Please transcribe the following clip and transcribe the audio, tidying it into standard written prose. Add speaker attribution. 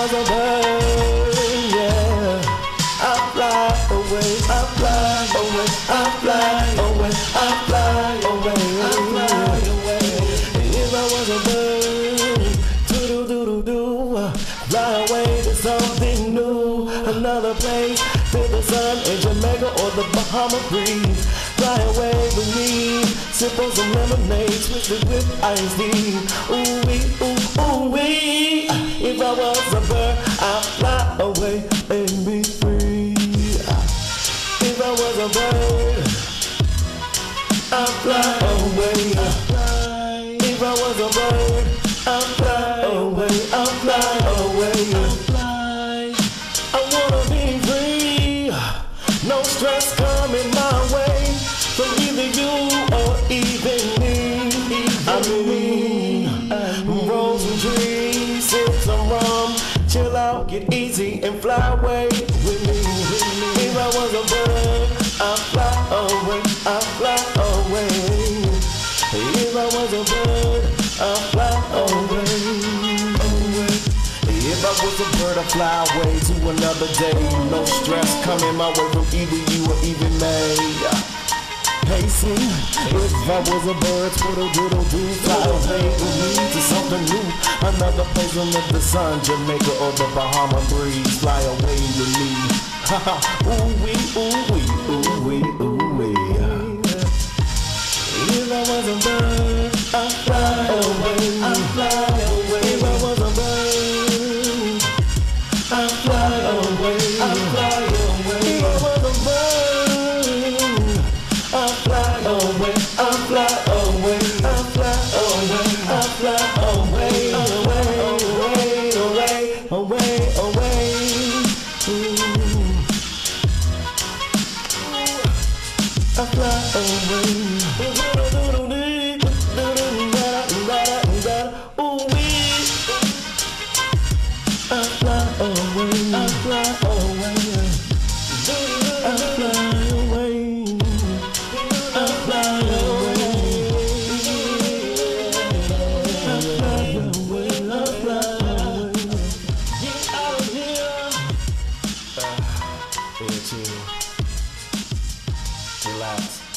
Speaker 1: was a bird, yeah, I fly away, I fly away, I fly away, I fly away, I fly away. If I was a bird, do-do-do-do-do, fly away to something new, another place, to the sun in Jamaica or the Bahama breeze. Fly away with me, sip on some lemonade, twist it with iced tea. Ooh wee, ooh, ooh wee. If I was a bird, I'd fly away and be free. If I was a bird, I'd fly away. If I was a bird, I'd fly away, I'd fly away. I wanna be free, no stress coming my way from either you or even me. I mean, roll some trees, sip some rum, chill out, get easy and fly away with me. If I was a bird, I'd fly away, I'd fly away. If I was a bird, I'd fly away. If I was a bird, I'd fly away to another day. No stress coming my way from either you or even me. Hey, see, if I was a bird, twiddle-diddle-do, fly away with me to something new, another place under the sun, Jamaica or the Bahama breeze. Fly away with me. Haha, ooh wee, ooh wee, ooh wee, ooh wee. If I was a bird, I'd fly away, I'd fly away. If I was a bird, I'd fly away, I'd fly away. If I was a bird, I'd fly away, I'd fly away, I'd fly away, I'd fly away, away, away, away, away. I fly away. Ooh wee. I fly away. I fly away. I fly away. I fly away. I fly away. I fly away. Get out of here. Chill. Relax.